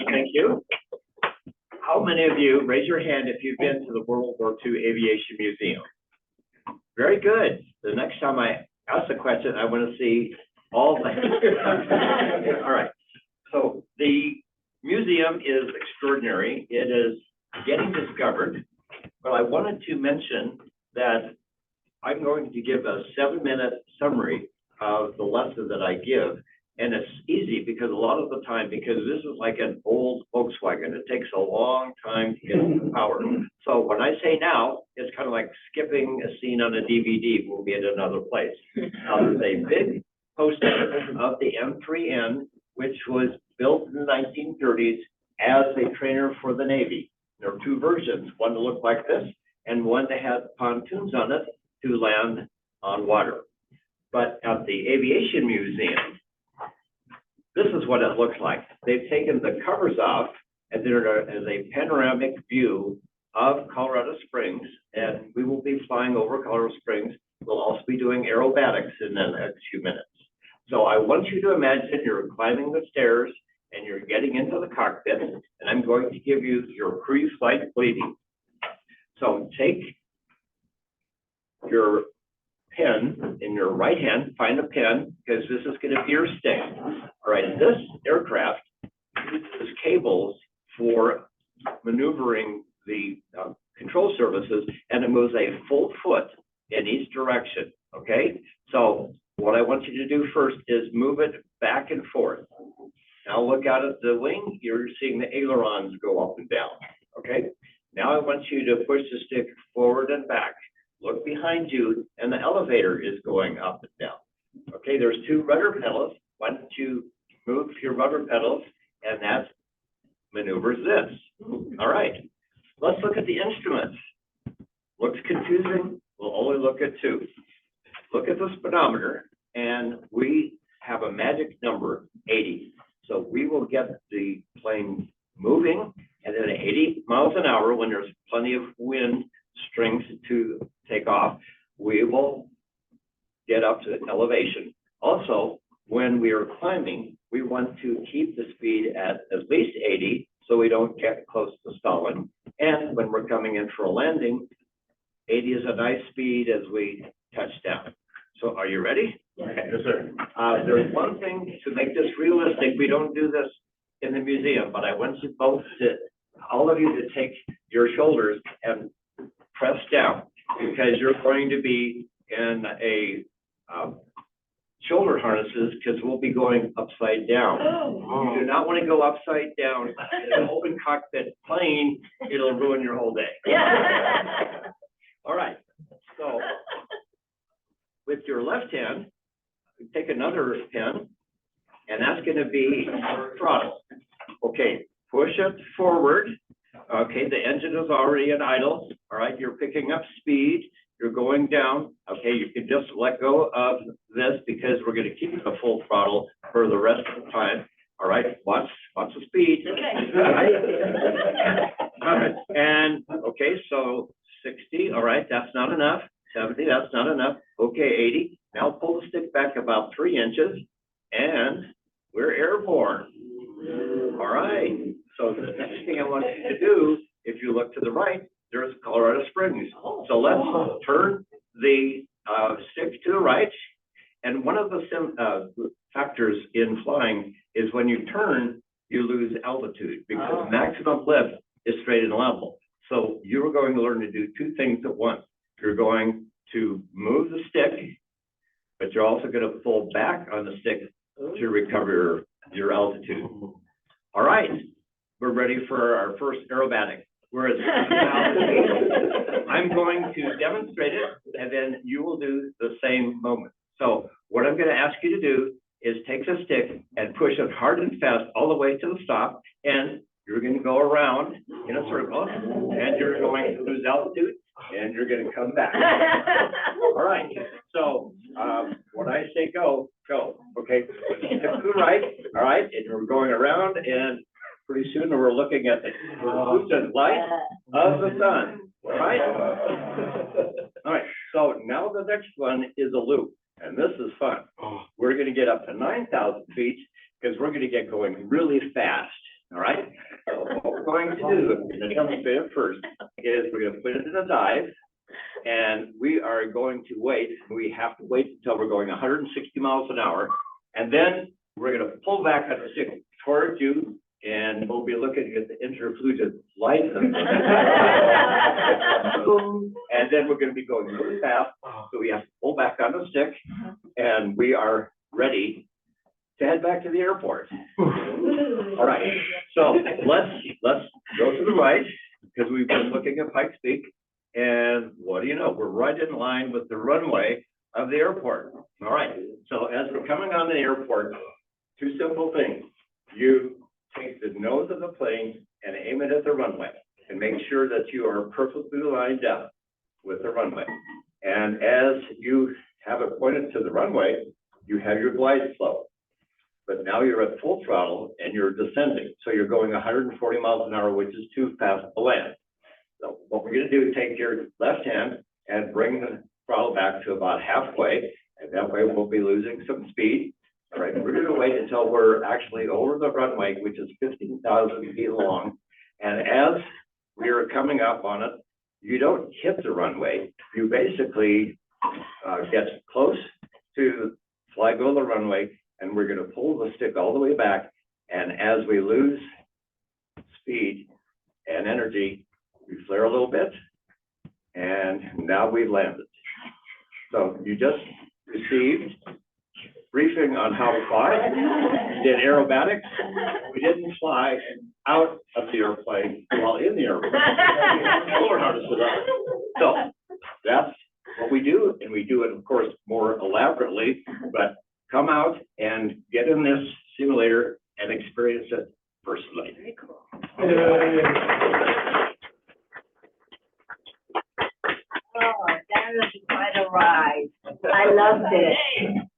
Thank you. How many of you, raise your hand if you've been to the World War II Aviation Museum? Very good. The next time I ask a question, I want to see all the. All right. So the museum is extraordinary. It is getting discovered, but I wanted to mention that I'm going to give a 7-minute summary of the lesson that I give. And it's easy because a lot of the time, because this is like an old Volkswagen, it takes a long time to get the power. So when I say now, it's kind of like skipping a scene on a DVD. We'll be at another place. There's a big poster of the M3N, which was built in the 1930s as a trainer for the Navy. There are two versions, one that looked like this and one that had pontoons on it to land on water. But at the Aviation Museum, this is what it looks like. They've taken the covers off, and there is a panoramic view of Colorado Springs, and we will be flying over Colorado Springs. We'll also be doing aerobatics in the next few minutes. So I want you to imagine you're climbing the stairs and you're getting into the cockpit, and I'm going to give you your pre-flight briefing. So take your pen in your right hand, find a pen, because this is going to be your stick. All right, this aircraft uses cables for maneuvering the control surfaces, and it moves a full foot in each direction, okay? So what I want you to do first is move it back and forth. Now look out at the wing, you're seeing the ailerons go up and down, okay? Now I want you to push the stick forward and back. Look behind you, and the elevator is going up and down. Okay, there's two rudder pedals. Why don't you move your rudder pedals, and that maneuvers this. All right, let's look at the instruments. Looks confusing? We'll only look at two. Look at the speedometer, and we have a magic number, 80. So we will get the plane moving, and then at 80 miles an hour, when there's plenty of wind strength to take off, we will get up to elevation. Also, when we are climbing, we want to keep the speed at least 80 so we don't get close to stalling. And when we're coming in for a landing, 80 is a nice speed as we touch down. So are you ready? Okay. Yes, sir. There's one thing to make this realistic. We don't do this in the museum, but I want you both to, all of you, to take your shoulders and press down, because you're going to be in a shoulder harnesses, because we'll be going upside down. Oh. You do not want to go upside down in an open cockpit plane. It'll ruin your whole day. All right. So with your left hand, take another pen, and that's going to be our throttle. Okay, push it forward. Okay, the engine is already at idle. All right, you're picking up speed. You're going down. Okay, you can just let go of this because we're going to keep the full throttle for the rest of the time. All right, watch the speed. Okay. All right. And okay, so 60. All right, that's not enough. 70, that's not enough. Okay, 80. Now pull the stick back about 3 inches, and we're airborne. All right. So the next thing I want you to do, if you look to the right, there's Colorado Springs. So let's turn the stick to the right. And one of the factors in flying is when you turn, you lose altitude, because maximum lift is straight and level. So you're going to learn to do two things at once. You're going to move the stick, but you're also going to pull back on the stick to recover your altitude. All right. We're ready for our first aerobatic. Whereas I'm going to demonstrate it, and then you will do the same moment. So what I'm going to ask you to do is take the stick and push it hard and fast all the way to the stop, and you're going to go around in a circle, and you're going to lose altitude, and you're going to come back. All right. So when I say go, go. Okay. Step to the right. All right. And we're going around, and pretty soon we're looking at the light of the sun. All right. All right. So now the next one is a loop, and this is fun. We're going to get up to 9,000 feet because we're going to get going really fast. All right, so what we're going to do, and come to it first, is we're going to put it in a dive, and we are going to wait. We have to wait until we're going 160 miles an hour, and then we're going to pull back on the stick towards you, and we'll be looking at the interfluted light. And then we're going to be going really fast, so we have to pull back on the stick, and we are ready to head back to the airport. All right, so let's go to the right, because we've been looking at Pikes Peak, and what do you know? We're right in line with the runway of the airport. All right, so as we're coming on the airport, two simple things. You take the nose of the plane and aim it at the runway, and make sure that you are perfectly lined up with the runway. And as you have it pointed to the runway, you have your glide slope. But now you're at full throttle and you're descending. So you're going 140 miles an hour, which is too fast to land. So what we're going to do is take your left hand and bring the throttle back to about halfway, and that way we'll be losing some speed. All right, we're going to wait until we're actually over the runway, which is 15,000 feet long. And as we are coming up on it, you don't hit the runway. You basically get close to fly go the runway, and we're going to pull the stick all the way back. And as we lose speed and energy, we flare a little bit, and now we've landed. So you just received briefing on how to fly. We did aerobatics. We didn't fly out of the airplane while in the airplane. We learned how to sit up. So that's what we do, and we do it, of course, more elaborately, but come out and get in this simulator and experience it personally. Very cool. Oh, that was quite a ride. I loved it.